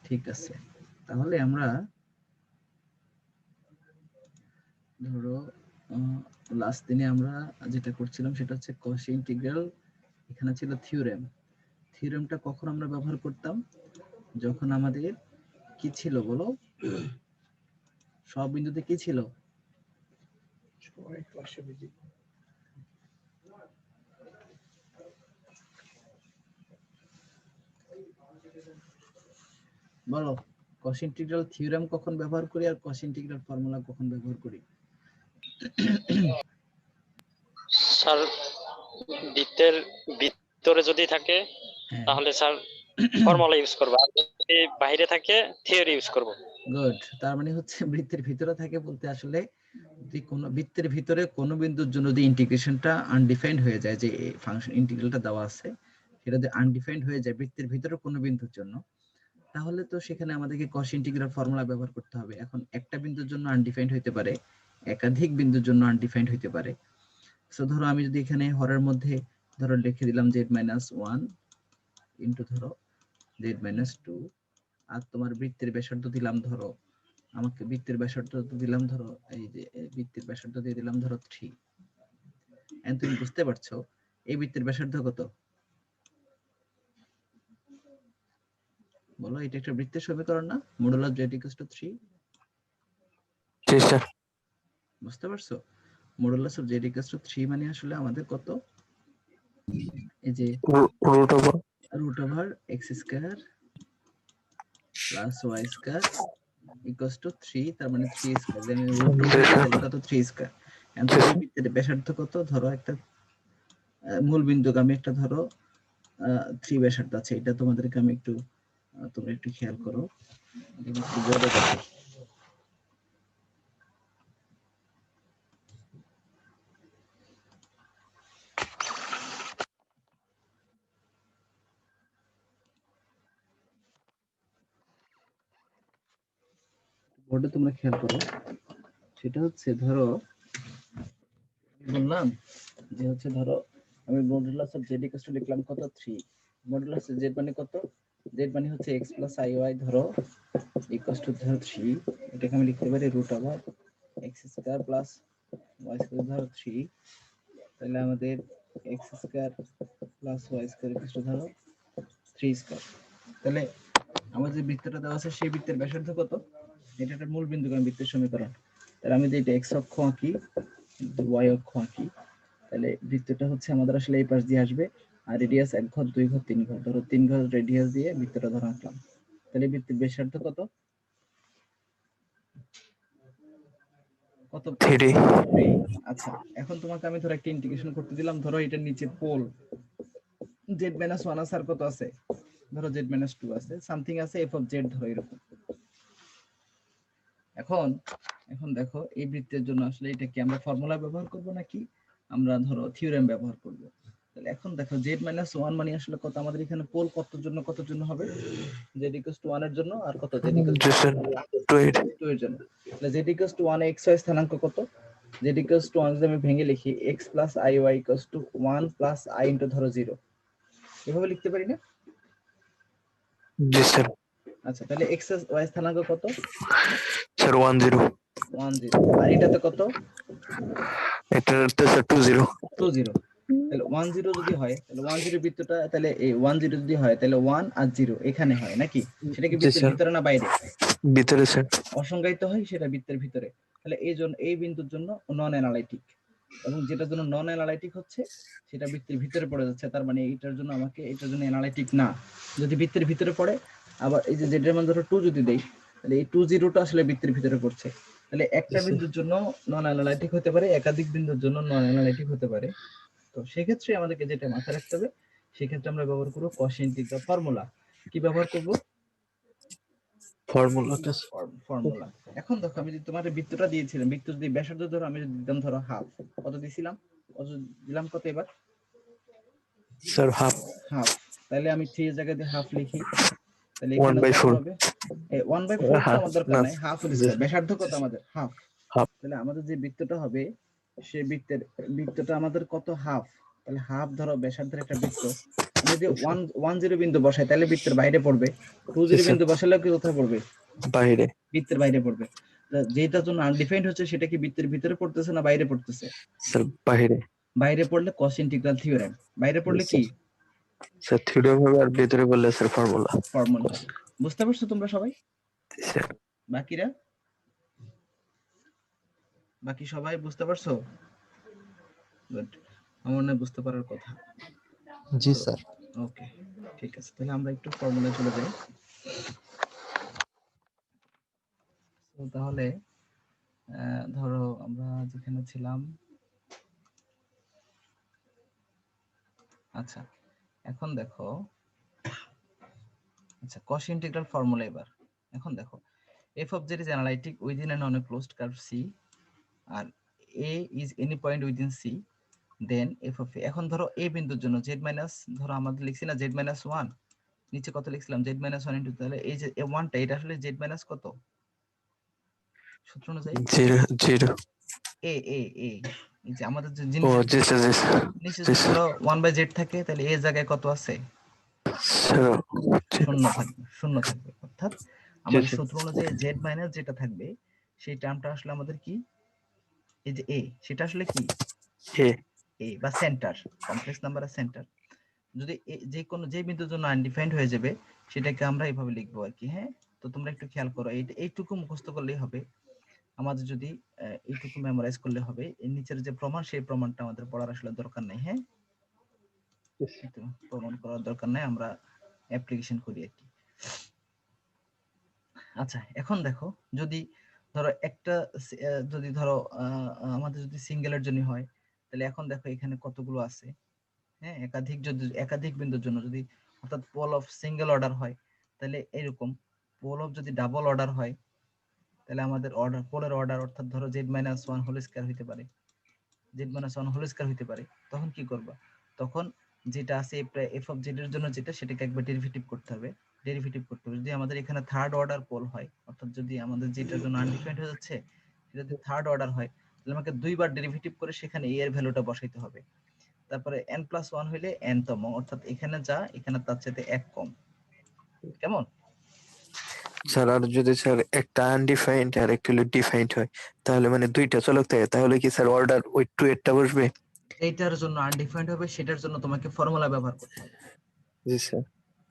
ঠিক আছে, তাহলে আমরা ধরো লাস্ট দিনে আমরা যেটা করছিলাম সেটা হচ্ছে কসি ইন্টিগ্রাল। এখানে ছিল থিওরেম। থিওরেমটা কখন আমরা ব্যবহার করতাম? যখন আমাদের কি ছিল বলো, সব বিন্দুতে কি ছিল? বলো, কস ইন্টিগ্রাল থিওরেম কখন ব্যবহার করি আর কস ইন্টিগ্রাল ফর্মুলা কখন ব্যবহার করি? স্যার বৃত্তের ভিতরে যদি থাকে তাহলে স্যার ফর্মুলা ইউজ করব, আর যদি বাইরে থাকে থিওরি ইউজ করব। গুড। তার মানে হচ্ছে বৃত্তের ভিতরে থাকে বলতে আসলে যদি কোনো বৃত্তের ভিতরে কোনো বিন্দুর জন্য যদি ইন্টিগ্রেশনটা আনডিফাইন্ড হয়ে যায়, যে ফাংশন ইন্টিগ্রালটা দেওয়া আছে সেটা যদি আনডিফাইন্ড হয়ে যায় বৃত্তের ভিতরে কোনো বিন্দুর জন্য, তাহলে তো সেখানে আমাদেরকে কস ইন্টিগ্রাল ফর্মুলা ব্যবহার করতে হবে। এখন একটা বিন্দুর জন্য আনডিফাইন্ড হইতে পারে, একাধিক বিন্দুর জন্য আনডিফাইন্ড হইতে পারে। সো ধরো আমি যদি এখানে হরের মধ্যে ধরো লিখে দিলাম z-1 ইনটু ধরো z-2, আর তোমার বৃত্তের ব্যাসার্ধ দিলাম ধরো, আমাকে বৃত্তের ব্যাসার্ধ দিলাম ধরো, এই যে বৃত্তের ব্যাসার্ধ দিয়ে দিলাম ধরো 3। এন্ড তুমি বুঝতে পারছো এই বৃত্তের ব্যাসার্ধ কত? বলো, এটা একটা বৃত্তের সমীকরণ না? Modulus z = 3। জি স্যার। বুঝতে পারছো? মডুলাস অফ z = 3 মানে আসলে আমাদের কত? এই যে root over x² plus y² equals to 3, তার মানে 3²। দেন রুট ওভার তাহলে কত? 3²। এন্ড বৃত্তের ব্যাসার্ধ কত? ধরো একটা মূল বিন্দুগামী একটা ধরো 3 ব্যাসার্ধ আছে। এটা তোমাদেরকে আমি একটু তোমরা একটু খেয়াল করো, একটু বড় দেখো। বোর্ডে তোমরা খেয়াল করো, সেটা হচ্ছে ধরো বললাম যে হচ্ছে ধরো আমি মডুলাস অফ z = লিখলাম কত? 3। মডুলাস z মানে কত? z মানে হচ্ছে x + iy ধরো ইকুয়ালস টু ধরো 3। এটাকে আমি লিখতে পারি root over x² plus y² ধরো 3। তাহলে আমাদের x² plus y² equals two ধরো 3²। তাহলে আমার যে বৃত্তটা দেওয়া আছে সেই বৃত্তের ব্যাসার্ধ কত? এটা একটা মূল বিন্দুগামী বৃত্তের সমীকরণ। তাহলে আমি যদি এটা x অক্ষ আঁকি, y অক্ষ আঁকি, তাহলে বৃত্তটা হচ্ছে আমাদের আসলে এই পাশ দিয়ে আসবে, আর রেডিয়াস 1 ঘর 2 ঘর 3 ঘর, ধরো 3 ঘর রেডিয়াস দিয়ে বৃত্তটা ধরে আঁকলাম। তাহলে বৃত্তের ব্যাসার্ধ কত? কত? 3। আচ্ছা, এখন তোমাকে আমি ধরো একটা ইন্টিগ্রেশন করতে দিলাম, ধরো এটার নিচে পোল z-1 আছে, আর কত আছে? ধরো z-2 আছে, সামথিং আছে f of z ধরো এরকম। এখন দেখো এই বৃত্তের জন্য আসলে এটা কি আমরা ফর্মুলা ব্যবহার করব নাকি আমরা ধরো থিওরেম ব্যবহার করব? তাহলে এখন দেখো z-1 মানে আসলে কত? আমাদের এখানে পোল কতর জন্য হবে? z = 1 এর জন্য, আর কত? z = 2 এর জন্য। তাহলে z = 1 এ x y স্থানাঙ্ক কত? z = 1 যদি আমি ভেঙে লিখি x + iy = 1 + i * ধরো 0, এভাবে লিখতে পারি না? জি স্যার। আচ্ছা, তাহলে x y স্থানাঙ্ক কত? স্যার 1 0। আর এটাতে কত? এটাতে স্যার 2 0। তাহলে 1 0 যদি হয়, তাহলে 1 0 বৃত্তটা, তাহলে এই 1 0 যদি হয় তাহলে 1 আর 0 এখানে হয় নাকি? সেটা কি বৃত্তের ভিতরে না বাইরে? ভিতরে স্যার। অসংজ্ঞায়িত হয় সেটা বৃত্তের ভিতরে। তাহলে এই বিন্দুর জন্য নন অ্যানালাইটিক, এবং যেটার জন্য নন অ্যানালাইটিক হচ্ছে সেটা বৃত্তের ভিতরে পড়ে যাচ্ছে, তার মানে এটার জন্য অ্যানালাইটিক না। যদি বৃত্তের ভিতরে পড়ে, আবার এই যে যেটার মান ধরো 2 যদি দেই, তাহলে এই 2 0টা আসলে বৃত্তের ভিতরে পড়ছে। তাহলে একটা বিন্দুর জন্য নন অ্যানালাইটিক হতে পারে, একাধিক বিন্দুর জন্য নন অ্যানালাইটিক হতে পারে। তো সেক্ষেত্রে আমাদেরকে যেটা মাথায় রাখতে হবে, সেক্ষেত্রে আমরা ব্যবহার করব কস ইন্টিগ্রাল ফর্মুলা। কি ব্যবহার করব? ফর্মুলা। এখন দেখো আমি যদি তোমার বৃত্তটা দিয়েছিলাম, বৃত্ত যদি ব্যাসার্ধ ধরো আমি যদি দিতাম ধরো হাফ, কত দিছিলাম? কত দিলাম? কত এবার? Sir half. তাহলে আমি 3 এর জায়গায় দিয়ে হাফ লিখি, তাহলে এখানে কত হবে? 1/4 তো আমার দরকার নাই, হাফ দিছি। ব্যাসার্ধ কত আমাদের? হাফ। তাহলে আমাদের যে বৃত্তটা হবে সেই বৃত্তটা আমাদের কত? হাফ। তাহলে হাফ ধরো ব্যাসার্ধের একটা বৃত্ত, আমি যদি 1 বিন্দু বসাই তাহলে বৃত্তের বাইরে পড়বে, 2 বিন্দু বসালেও কি কোথায় পড়বে? বাইরে। বৃত্তের বাইরে পড়বে। যেটার জন্য আনডিফাইন্ড হচ্ছে সেটা কি বৃত্তের ভিতরে পড়তেছে না বাইরে পড়তেছে? স্যার বাইরে। বাইরে পড়লে কস ইন্টিগ্রাল থিওরেম, বাইরে পড়লে কি স্যার থিওরেম হবে, আর ভিতরে বললে স্যার ফর্মুলা। ফর্মুলা হবে। বুঝতে পারছো তোমরা সবাই? স্যার বাকিরা, বাকি সবাই বুঝতে পারছো? গুড, আমার মনে হয় বুঝতে পারার কথা। জি স্যার। ওকে, ঠিক আছে, তাহলে আমরা একটু ফর্মুলায় চলে যাই। তো তাহলে ধরো আমরা যেখানে ছিলাম, আচ্ছা এখন দেখো, আচ্ছা cos ইন্টিগ্রাল ফর্মুলা এবার। এখন দেখো f of z is analytic within an on a closed curve C R a is any point within C, then f of a। এখন ধরো a বিন্দুর জন্য z মাইনাস, ধরো আমাদের লিখছি না z মাইনাস 1, নিচে কত লিখছিলাম z মাইনাস 1 ইনটু, তাহলে এই যে 1টা এটা আসলে z মাইনাস কত সূত্র অনুযায়ী? 0 a a a এই যে আমাদের যে ও জিনিস জি স্যার, জি স্যার, নিচে জি যদি স্যার। ধরো 1/z থাকে তাহলে a জায়গায় কত আছে? স্যার শূন্য থাকবে, শূন্য থাকবে, অর্থাৎ আমাদের সূত্র অনুযায়ী z মাইনাস যেটা থাকবে সেই টার্মটা আসলে আমাদের কি, এই যে a, সেটা আসলে কি এ a বা সেন্টার, কমপ্লেক্স নাম্বারের সেন্টার। যদি যে কোনো যে বিন্দুর জন্য আনডিফাইন্ড হয়ে যাবে সেটাকে আমরা এইভাবে লিখবো আর কি। হ্যাঁ, তো তোমরা একটু খেয়াল করো, এইটুকু মুখস্থ করলেই হবে আমাদের, যদি এইটুকু মেমোরাইজ করলে হবে। এর নিচের যে প্রমাণ সেই প্রমাণটা আমাদের পড়ার আসলে দরকার নেই। হ্যাঁ, তো প্রমাণ করার দরকার নাই, আমরা অ্যাপ্লিকেশন করি আর কি। আচ্ছা এখন দেখো, যদি ধরো একটা যদি ধরো আমাদের যদি সিঙ্গেলের জন্য হয় তাহলে এখন দেখো এখানে কতগুলো আছে। হ্যাঁ, একাধিক যদি একাধিক বিন্দুর জন্য যদি, অর্থাৎ পোল অফ সিঙ্গেল অর্ডার হয় তাহলে এরকম, পোল অফ যদি ডাবল অর্ডার হয় তাহলে আমাদের অর্ডার, পোলের অর্ডার অর্থাৎ ধরো z-1 হোল স্কয়ার হইতে পারে, z-1 হোল স্কয়ার হইতে পারে, তখন কি করবা? তখন যেটা আছে f অফ z এর জন্য যেটা, সেটাকে একবার ডেরিভেটিভ করতে হবে, ডেরিভেটিভ করতে হবে। যদি আমাদের এখানে থার্ড অর্ডার পোল হয়, অর্থাৎ যদি আমাদের যেটার জন্য আনডিফাইন্ড হয়ে যাচ্ছে সেটা যদি থার্ড অর্ডার হয় তাহলে আমাকে দুইবার ডেরিভেটিভ করে সেখানে a এর ভ্যালুটা বসাইতে হবে। তারপরে n+1 হইলে n তম, অর্থাৎ এখানে যা এখানে তার চাইতে 1 কম। কেমন? স্যার, আর যদি স্যার একটা আনডিফাইন্ড আর একটা ডিফাইন্ড হয় তাহলে মানে দুইটা চলক থাকে, তাহলে কি স্যার অর্ডার ওই টু এরটা বসবে? এইটার জন্য আনডিফাইন্ড হবে সেটার জন্য তোমাকে ফর্মুলা ব্যবহার করতে হবে। জি স্যার।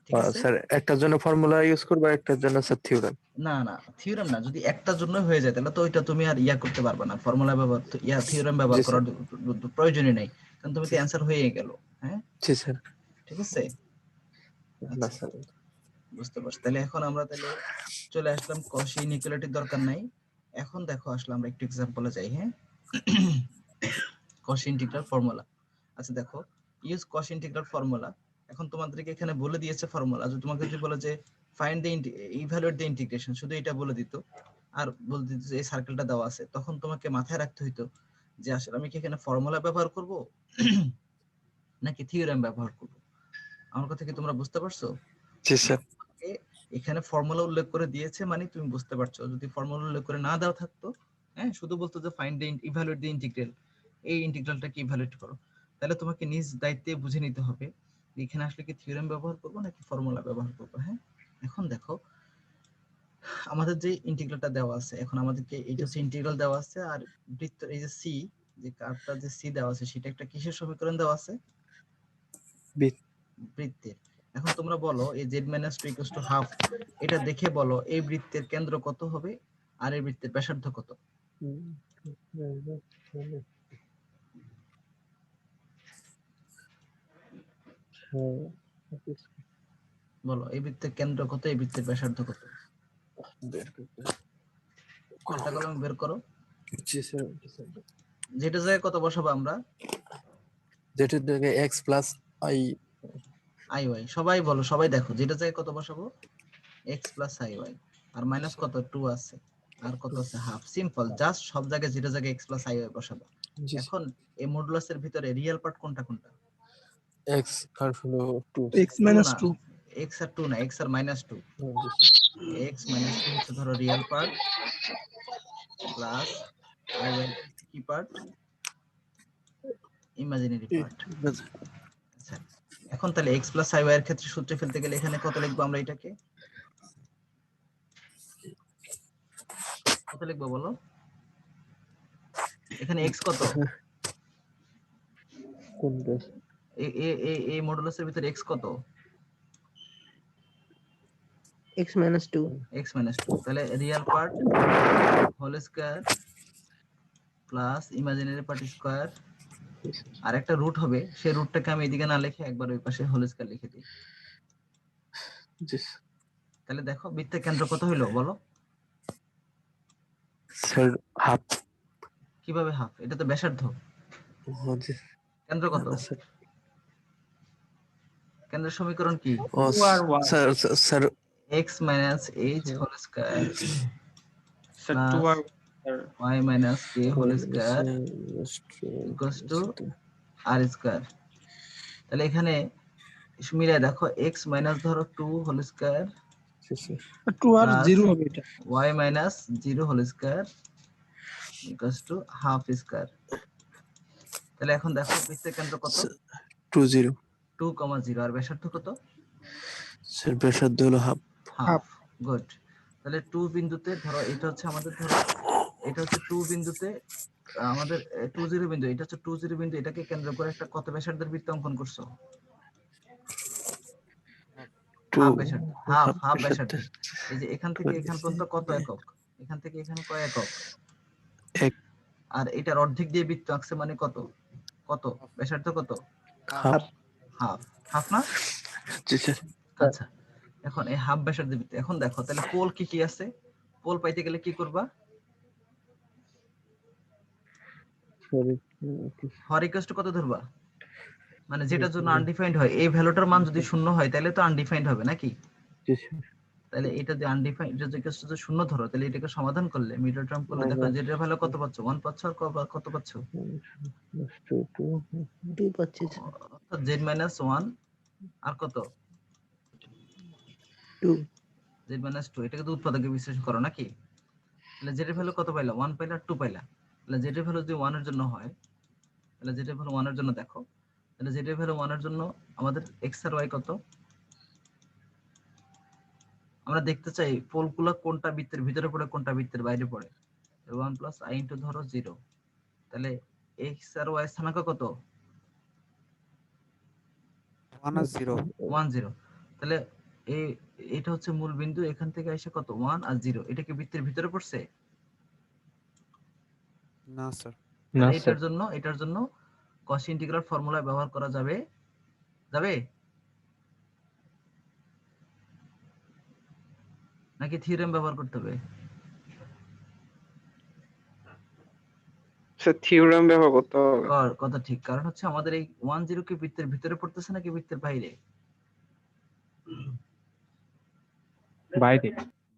ঠিক আছে? স্যার একটার জন্য ফর্মুলা ইউজ করবো, একটার জন্য স্যার থিওরেম? না না, থিওরেম না, যদি একটার জন্য হয়ে যায় তাহলে তো ওইটা তুমি আর ইয়া করতে পারবে না, ফর্মুলা ব্যবহার, থিওরেম ব্যবহার জি করার স্যার, প্রয়োজনই নাই, কারণ তুমি তো অ্যান্সার হয়ে গেল। হ্যাঁ, জি স্যার। ঠিক আছে, না আচ্ছা স্যার। বুঝতে পারছি। তাহলে এখন আমরা তাহলে চলে আসলাম কসি ইনইকুয়ালিটির দরকার নাই। এখন দেখো আসলে আমরা একটু এক্সাম্পলে যাই। হ্যাঁ, কস ইন্টিগ্রাল ফর্মুলা। আচ্ছা দেখো, ইউজ কস ইন্টিগ্রাল ফর্মুলা। এখন তোমাদেরকে এখানে বলে দিয়েছে ফর্মুলা, যদি তোমাকে যদি বলে যে find the evaluate the integration, শুধু এটা বলে দিত আর বলে দিত যে এই সার্কেলটা দেওয়া আছে, তখন তোমাকে মাথায় রাখতে হইতো যে আসলে আমি কি এখানে ফর্মুলা ব্যবহার করব নাকি থিওরেম ব্যবহার করব। আমার কথা কি তোমরা বুঝতে পারছো? জি স্যার। এখানে ফর্মুলা উল্লেখ করে দিয়েছে মানে তুমি বুঝতে পারছো, যদি ফর্মুলা উল্লেখ করে না দেওয়া থাকতো, হ্যাঁ, শুধু বলতো যে find the evaluate the integral, এই ইন্টিগ্রালটাকে ইভালুয়েট করো, তাহলে তোমাকে নিজ দায়িত্বে বুঝে নিতে হবে এখানে আসলে কি থিওরেম ব্যবহার করবো নাকি ফর্মুলা ব্যবহার করবো। হ্যাঁ, এখন দেখো আমাদের যে ইন্টিগ্রালটা দেওয়া আছে, এখন আমাদেরকে এইটা হচ্ছে ইন্টিগ্রাল দেওয়া আছে, আর বৃত্ত এই যে সি, যে কার্ভটা যে সি দেওয়া আছে সেটা একটা কিসের সমীকরণ দেওয়া আছে? বৃত্তের। এখন তোমরা বলো এই z-2 = হাফ, এটা দেখে বলো এই বৃত্তের কেন্দ্র কত হবে আর এই বৃত্তের ব্যাসার্ধ কত? বলো এই বৃত্তের কেন্দ্র কত, এই বৃত্তের ব্যাসার্ধ কত? খাতা কলম বের করো। জি স্যার। যেটা জায়গায় কত বসাবো আমরা? যেটার জায়গায় x plus i. I y, সবাই বলো, সবাই দেখো, যেটা জায়গায় কত বসাবো? x প্লাস আই ওয়াই, আর মাইনাস কত 2 আছে, আর কত আছে হাফ। সিম্পল, জাস্ট সব জায়গায় যেটা জায়গায় x প্লাস আই ওয়াই বসাবো। এখন এই মডুলাসের ভিতরে রিয়েল পার্ট কোনটা কোনটা? x আর হলো 2। x minus 2 x আর 2 না, x আর মাইনাস 2। x মাইনাস 2 হচ্ছে ধরো real part, plus i y কি পার্ট? Imaginary part. আচ্ছা, এখন তাহলে x প্লাস iy এর ক্ষেত্রে সূত্রে ফেলতে গেলে এখানে কত লিখবো আমরা এটাকে? কত লিখবো বলো? এখানে x কত? কোনটা? এই মডুলাসের ভিতরে x কত? x minus 2 x minus 2, তাহলে real part whole square plus imaginary part square, আর একটা রুট হবে, সেই রুটটাকে আমি এদিকে না লিখে একবার ওই পাশে হোল স্কয়ার লিখে দিই। জি তাহলে দেখো বৃত্তের কেন্দ্র কত হইলো বলো? Sir half. কিভাবে হাফ? এটা তো ব্যাসার্ধ। কেন্দ্র কত? স্যার কেন্দ্রের সমীকরণ কি? Sir sir x minus h whole square sir plus 2r y minus k whole square equals to r square। তাহলে এখানে মিলাই দেখো x minus ধরো 2 whole square 2 আর plus 0 হবে এটা। y minus 0 whole square equals to half square। তাহলে এখন দেখো বৃত্তের কেন্দ্র কত? 2 0 2,0 আর ব্যাসার্ধ কত? স্যার ব্যাসার্ধ হলো হাফ। হাফ। গুড। তাহলে 2 বিন্দুতে ধরো এটা হচ্ছে আমাদের, ধরো এটা হচ্ছে 2 বিন্দুতে আমাদের 20 বিন্দু, এটা হচ্ছে 20 বিন্দু, এটাকে কেন্দ্র করে একটা কত ব্যাসার্ধের বৃত্ত অঙ্কন করছো? হাফ ব্যাসার্ধ। হাফ ব্যাসার্ধ। এই যে এখান থেকে এখান পর্যন্ত কত একক? এখান থেকে এখানে কয় একক? এক। আর এটার অর্ধেক দিয়ে বৃত্ত আঁকছে মানে কত? কত ব্যাসার্ধ কত? হাফ। হাফ। হাফ না? জি স্যার। আচ্ছা, এখন এই হাফ ব্যাসার্ধের বৃত্ত, এখন দেখো তাহলে পোল কি কি আছে? পোল পাইতে গেলে কি করবা? হর ইকুয়ালস টু কত ধরবা? মানে যেটার জন্য আনডিফাইন্ড হয়, এই ভ্যালুটার মান যদি শূন্য হয় তাহলে তো আনডিফাইন্ড হবে নাকি? জি স্যার। তাহলে এটা যে আনডিফাইন্ড, এটা যদি শূন্য ধরো তাহলে এটাকে সমাধান করলে মিডল টার্ম করলে দেখো যেটার ভ্যালু কত পাচ্ছ? 1 পাচ্ছ আর কত পাচ্ছ? 2 পাচ্ছি অর্থাৎ z - 1 আর কত? 2 z - 2। এটাকে তো উৎপাদকে বিশ্লেষণ করো নাকি? তাহলে z এর ভ্যালু কত পাইলা? 1 পাইলা আর 2 পাইলা। তাহলে z এর ভ্যালু যদি 1 এর জন্য হয়, তাহলে z এর ভ্যালু 1 এর জন্য দেখো, তাহলে z এর ভ্যালু 1 এর জন্য আমাদের x আর y কত? আমরা দেখতে চাই পোলগুলো কোনটা বৃত্তের ভিতরে পড়ে কোনটা বৃত্তের বাইরে পড়ে। 1 প্লাস i ইনটু ধরো 0, তাহলে x আর y স্থানাঙ্ক কত? 1 আর 0 1 0। তাহলে এটা হচ্ছে মূল বিন্দু, এখান থেকে এসে কত? 1 আর 0। এটা কি বৃত্তের ভিতরে পড়ছে? না স্যার। না তাহলে স্যার। এটার জন্য cos ইন্টিগ্রাল ফর্মুলা ব্যবহার করা যাবে? যাবে নাকি থিওরেম ব্যবহার করতে হবে? স্যার থিওরেম ব্যবহার করতে হবে। কথা ঠিক, কারণ হচ্ছে আমাদের এই 1 0 কি বৃত্তের ভিতরে পড়তেছে নাকি বৃত্তের বাইরে? বাইরে।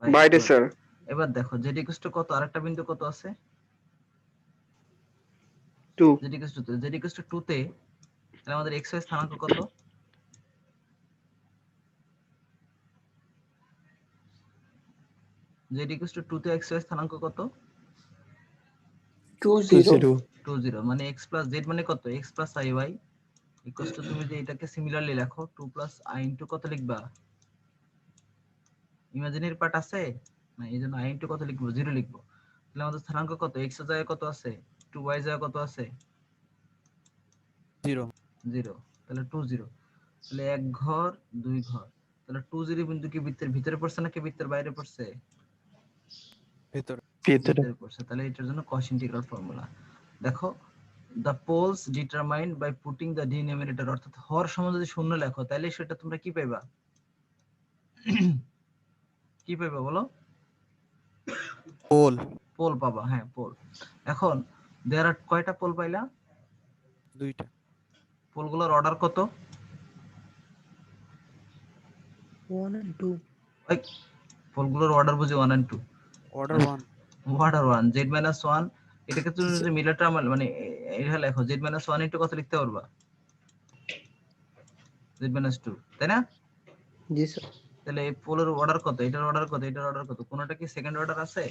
বাইরে স্যার। এবার দেখো z ইকুয়াল টু কত? আরেকটা বিন্দু কত আছে? 2 z ইকুয়াল টু 2 তে তাহলে আমাদের x y স্থানাঙ্ক কত? z ইকুয়াল টু 2 তে x y স্থানাঙ্ক কত? 2 0 2 0। মানে x প্লাস z মানে কত? x plus iy equal to, তুমি যে এটাকে সিমিলারলি লেখো 2 প্লাস i ইনটু কত লিখবা? ইমাজিনারি পার্ট আছে না, এইজন্য i ইনটু কত লিখবো? 0 লিখবো। তাহলে আমাদের স্থানাঙ্ক কত? x এর জায়গায় কত আছে? 2y এর জায়গায় কত আছে? 0 0। তাহলে 2 0। তাহলে এক ঘর দুই ঘর। তাহলে 2 0 বিন্দু কি বৃত্তের ভিতরে পড়ছে নাকি বৃত্তের বাইরে পড়ছে? ভিতরে। ভিতরে পড়ছে। তাহলে এটার জন্য cos ইন্টিগ্রাল ফর্মুলা দেখো, the poles determined by putting the denominator, অর্থাৎ হর সমান যদি শূন্য লেখো তাহলে সেটা তোমরা কি পাইবা? কি পাইবা বলো? পোল পাবা। হ্যাঁ, পোল। এখন দেয়ার আর কয়টা পোল পাইলা? 2টা। পোলগুলোর অর্ডার কত? 1 and 2 ওই পোলগুলোর অর্ডার বুঝি 1 and 2। অর্ডার 1। Order 1 z - 1। এটাকে তুমি যদি মিডল টার্ম মানে এটা লেখো z - 1 ইনটু কত লিখতে পারবা? z - 2, তাই না? জি স্যার। তাহলে এই পোলের অর্ডার কত? এটার অর্ডার কত? এটার অর্ডার কত? কোনটা কি সেকেন্ড অর্ডার আছে?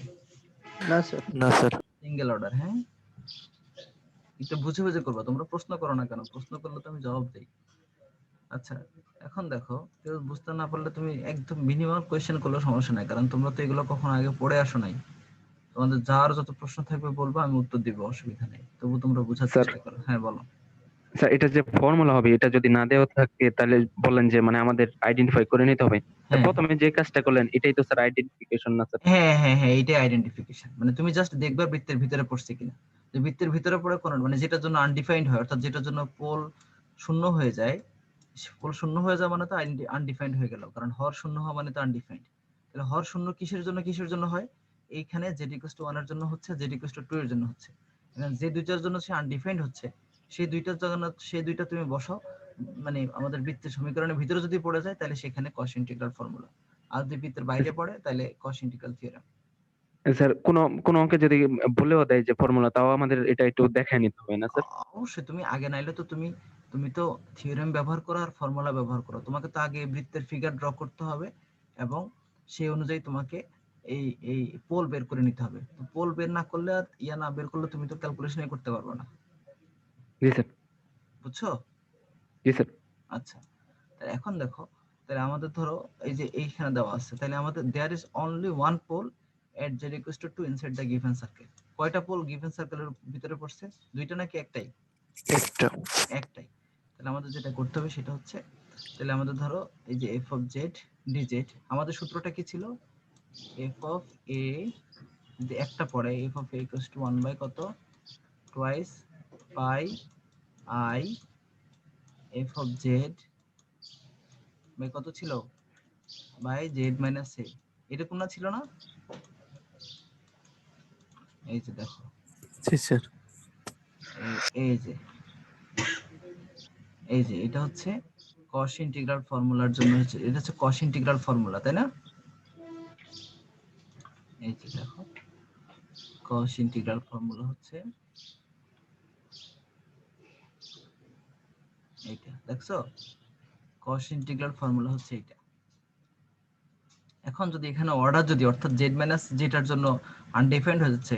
না স্যার। না স্যার। Single order. হ্যাঁ, একটু বুঝে বুঝে করবা, তোমরা প্রশ্ন করো না কেন? প্রশ্ন করলে তো আমি জবাব দেই। আচ্ছা এখন দেখো, কেউ বুঝতে না পারলে তুমি একদম মিনিমাম কোয়েশ্চেন করলে সমস্যা নাই, কারণ তোমরা তো এগুলো কখনো আগে পড়ে আসো নাই। তোমাদের যার যত প্রশ্ন থাকবে বলবো, আমি উত্তর দিব, অসুবিধা নেই। তবু তোমরা বোঝার স্যার চেষ্টা করো। হ্যাঁ বলো। স্যার এটা যে ফর্মুলা হবে, এটা যদি না দেওয়া থাকে তাহলে বললেন যে মানে আমাদের আইডেন্টিফাই করে নিতে হবে। তা হ্যাঁ প্রথমে যে কাজটা করলেন এটাই তো স্যার আইডেন্টিফিকেশন না স্যার? হ্যাঁ হ্যাঁ হ্যাঁ, এইটাই আইডেন্টিফিকেশন। মানে তুমি জাস্ট দেখবে বৃত্তের ভিতরে পড়ছে কিনা। যে বৃত্তের ভিতরে পড়ে কোন, মানে যেটার জন্য আনডিফাইন্ড হয়, অর্থাৎ যেটার জন্য পোল শূন্য হয়ে যায়, পোল শূন্য হয়ে যাওয়া মানে তো আনডিফাইন্ড হয়ে গেল, কারণ হর শূন্য হওয়া মানে তো আনডিফাইন্ড। তাহলে হর শূন্য কিসের জন্য কিসের জন্য হয়? এইখানে z = 1 এর জন্য হচ্ছে, z = 2 এর জন্য হচ্ছে। এখানে যে দুইটার জন্য সে আনডিফাইন্ড হচ্ছে, সেই দুইটার জন্য সেই দুইটা তুমি বসাও, মানে আমাদের বৃত্তের সমীকরণের ভিতরে যদি পড়ে যায় তাহলে সেখানে cos ইন্টিগ্রাল ফর্মুলা, আর যদি বৃত্তের বাইরে পড়ে তাহলে cos ইন্টিগ্রাল থিওরেম। স্যার কোন অঙ্কে যদি বলেও দেয় যে ফর্মুলা, তাও আমাদের এটা একটু দেখায় নিতে হবে না স্যার? অবশ্যই, তুমি আগে নাইলে তো তুমি তুমি তো থিওরেম ব্যবহার করো আর ফর্মুলা ব্যবহার করো, তোমাকে তো আগে বৃত্তের ফিগার ড্র করতে হবে এবং সেই অনুযায়ী তোমাকে এই এই পোল বের করে নিতে হবে। তো পোল বের না করলে আর ইয়া না বের করলে তুমি তো ক্যালকুলেশনই করতে পারবে না। জি স্যার। বুঝছো? জি স্যার। আচ্ছা, তাহলে এখন দেখো, তাহলে আমাদের ধরো এই যে এইখানে দেওয়া আছে, তাহলে আমাদের there is only one pole at z = 2 inside the given circle. কয়টা পোল গিভেন সার্কেলের ভিতরে পড়ছে? দুইটা নাকি একটাই? একটা। একটাই। তাহলে আমাদের যেটা করতে হবে সেটা হচ্ছে, তাহলে আমাদের ধরো এই যে f of z dz, আমাদের সূত্রটা কি ছিল? f of a যদি একটা পড়ে, f of a equals to 1 by কত, twice pi I f of z by কত ছিল, by z minus a, এরকম না ছিল না? এই যে দেখো, জি স্যার। এই যে এই যে এটা হচ্ছে cos ইন্টিগ্রাল ফর্মুলার জন্য হচ্ছে, এটা হচ্ছে cos ইন্টিগ্রাল ফর্মুলা, তাই না? এই যে দেখো, cos ইন্টিগ্রাল ফর্মুলা হচ্ছে এইটা, দেখছো? cos ইন্টিগ্রাল ফর্মুলা হচ্ছে এইটা। এখন যদি এখানে অর্ডার যদি, অর্থাৎ z মাইনাস যেটার জন্য আনডিফাইন্ড হয়ে যাচ্ছে,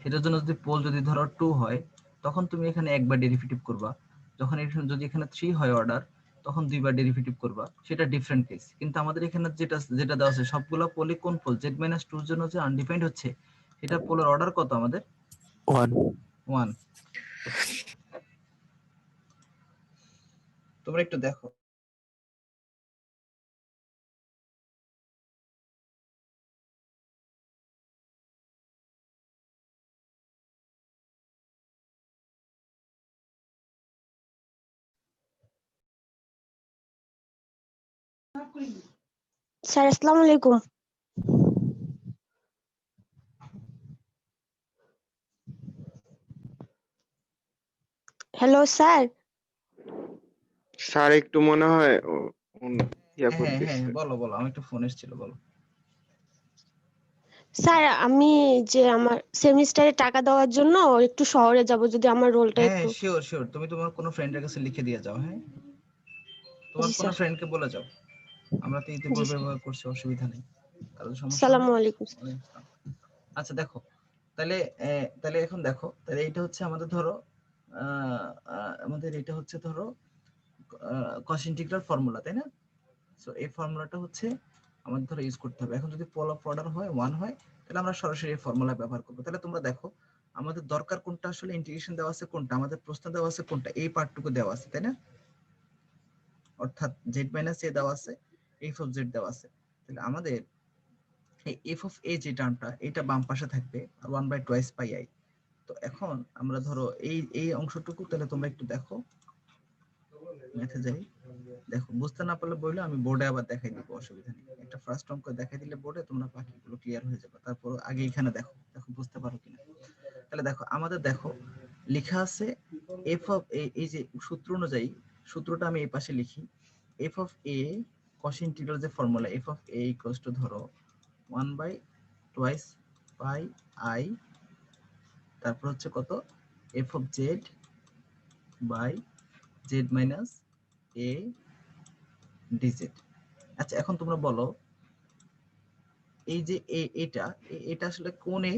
সেটার জন্য যদি পোল যদি ধরো 2 হয়, তখন তুমি এখানে একবার ডেরিভেটিভ করবা। যখন এখানে যদি এখানে 3 হয় অর্ডার, তখন দুইবার ডেরিভেটিভ করবা, সেটা ডিফারেন্ট কেস। কিন্তু আমাদের এখানে যেটা যেটা দেওয়া আছে সবগুলো পোলে, কোন পোল z মাইনাস 2 এর জন্য যে আনডিফাইন্ড হচ্ছে, সেটা পোলের অর্ডার কত আমাদের? 1। 1। তোমরা একটু দেখো। স্যার আসসালামু আলাইকুম। Hello sir. স্যার একটু মনে হয় ইয়া হ্যাঁ হ্যাঁ করতেছে। বলো বলো, আমি একটু ফোন এসেছিল, বলো। স্যার আমি যে আমার সেমিস্টারে টাকা দেওয়ার জন্য একটু শহরে যাব, যদি আমার রোলটা হ্যাঁ একটু। শিওর শিওর, তুমি তোমার কোনো ফ্রেন্ডের কাছে লিখে দিয়ে যাও। হ্যাঁ, তোমার জি কোনো স্যার। ফ্রেন্ডকে বলে যাও, আমরা তো জি ইতিপূর্বে স্যার। ব্যবহার করছি, অসুবিধা নেই, কারো সমস্যা আসসালামু হলে। আলাইকুম। ওয়ালাইকুম আসসালাম। আচ্ছা দেখো, তাহলে তাহলে এখন দেখো, তাহলে এটা হচ্ছে আমাদের ধরো আমাদের এটা হচ্ছে ধরো cos ইন্টিগ্রাল ফর্মুলা, তাই না? সো এই ফর্মুলাটা হচ্ছে আমাদের ধরো ইউজ করতে হবে। এখন যদি পোল অফ অর্ডার হয় 1 হয়, তাহলে আমরা সরাসরি এই ফর্মুলা ব্যবহার করব। তাহলে তোমরা দেখো, আমাদের দরকার কোনটা, আসলে ইন্টিগ্রেশন দেওয়া আছে কোনটা, আমাদের প্রশ্ন দেওয়া আছে কোনটা, এই পার্টটুকু দেওয়া আছে, তাই না? অর্থাৎ z মাইনাস a দেওয়া আছে, f of z দেওয়া আছে। তাহলে আমাদের এই f of a যে টার্মটা, এটা বাম পাশে থাকবে, আর 1 by twice pi I। তো এখন আমরা ধরো এই এই অংশটুকু, তাহলে তোমরা একটু দেখো, ম্যাথে যাই, দেখো বুঝতে না পারলে বললে আমি বোর্ডে আবার দেখাই দিব, অসুবিধা নেই। একটা ফার্স্ট অঙ্ক দেখাই দিলে বোর্ডে, তোমরা বাকিগুলো ক্লিয়ার হয়ে যাবে। তারপর আগে এখানে দেখো, দেখো বুঝতে পারো কিনা। তাহলে দেখো আমাদের দেখো লেখা আছে f of a, এই যে সূত্র অনুযায়ী, সূত্রটা আমি এই পাশে লিখি, f of a cos integral যে formula, f of a equals to ধরো 1 by twice pi I, তারপর হচ্ছে কত, f of z by z minus a dz। আচ্ছা এখন তোমরা বলো, এই যে এটা এটা আসলে কোন a?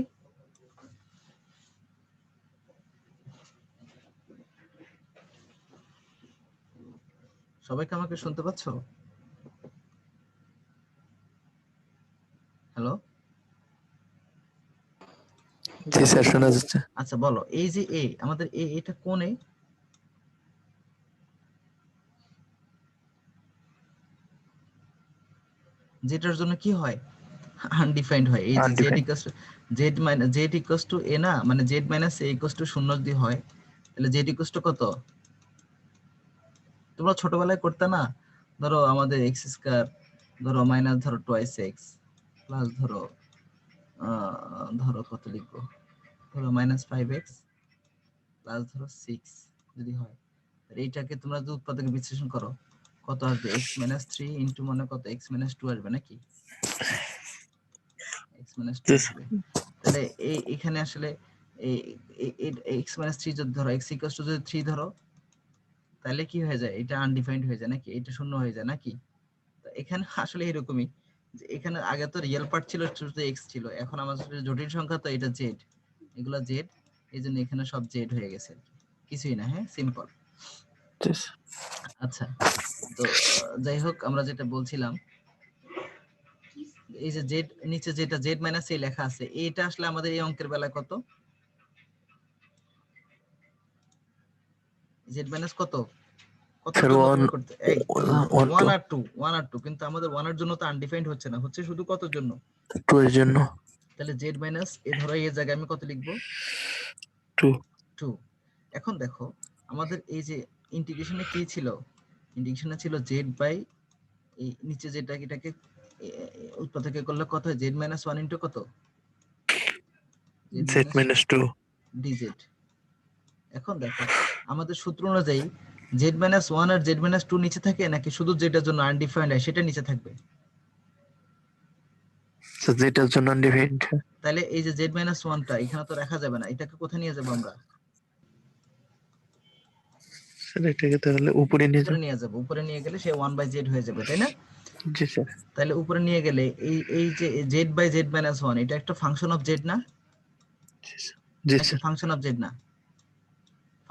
সবাইকে আমাকে শুনতে পাচ্ছ? হ্যালো, জি স্যার শোনা যাচ্ছে। আচ্ছা বলো, এই যে এ আমাদের এটা কোন এ? যেটার জন্য কি হয়, আনডিফাইন্ড হয়। এই যে Z Undefined. Equals Z equals to A না, মানে Z minus A equals to 0 যদি হয়, তাহলে জেড ইকুয়ালস টু কত? তোমরা ছোটবেলায় করতে না, ধরো আমাদের এক্স স্কয়ার, ধরো মাইনাস ধরো টোয়াইস এক্স, প্লাস ধরো ধরো কত লিখবো, ধরো মাইনাস 5x প্লাস ধরো 6 যদি হয়, তাহলে এইটাকে তোমরা যদি উৎপাদকে বিশ্লেষণ করো, কত আসবে? x মাইনাস 3 ইনটু মানে কত, x মাইনাস 2 আসবে নাকি? x minus 2 Yes. আসবে। তাহলে এই এখানে আসলে এই x মাইনাস 3 যদি ধরো, x ইকুয়ালস টু যদি 3 ধরো, তাহলে কি হয়ে যায়? এটা আনডিফাইন্ড হয়ে যায় নাকি? এটা শূন্য হয়ে যায় নাকি? তো এখানে আসলে এরকমই, যে এখানে আগে তো রিয়েল পার্ট ছিল, শুধু x ছিল, এখন আমাদের জটিল সংখ্যা তো এটা z, এগুলা z, এইজন্য এখানে সব z হয়ে গেছে, কিছুই না। হ্যাঁ, সিম্পল। Yes. আচ্ছা, তো যাই হোক, আমরা যেটা বলছিলাম, এই যে জেড নিচে যেটা জেড মাইনাস এ লেখা আছে, এটা আসলে আমাদের এই অঙ্কের বেলায় কত? জেড মাইনাস কত, কতর Sir, জন্য one, তুমি করতে এই one, 1 two, আর 2, 1 আর 2, কিন্তু আমাদের 1 এর জন্য তো আনডিফাইন্ড হচ্ছে না, হচ্ছে শুধু কতর জন্য? 2 এর জন্য। তাহলে জেড মাইনাস এ ধরো, এই জায়গায় আমি কত লিখবো? 2. 2। এখন দেখো, আমাদের এই যে ইন্টিগ্রেশনে কি ছিল? ইন্টিগ্রেশনে ছিল জেড বাই এই নিচে যেটা, এটাকে উৎপাদকে করলে কত হয়? জেড মাইনাস 1 ইনটু কত? Z Z minus minus 2. DZ. এখন দেখো, আমাদের সূত্র অনুযায়ী জেড মাইনাস 1 আর জেড মাইনাস 2 নিচে থাকে, নাকি শুধু যেটার জন্য আনডিফাইন্ড হয় সেটা নিচে থাকবে? So Z এর জন্য undefined. তাহলে এই যে জেড মাইনাস 1টা এখানে তো রাখা যাবে না, এটাকে কোথায় নিয়ে যাবো আমরা? স্যার এটাকে তাহলে উপরে নিয়ে উপরে যাও। নিয়ে যাবো, উপরে নিয়ে গেলে সে 1 বাই জেড হয়ে যাবে, তাই না? জি স্যার। তাহলে উপরে নিয়ে গেলে এই যে জেড বাই জেড মাইনাস 1, এটা একটা ফাংশন অফ জেড না? জি নাকি স্যার। ফাংশন অফ জেড না?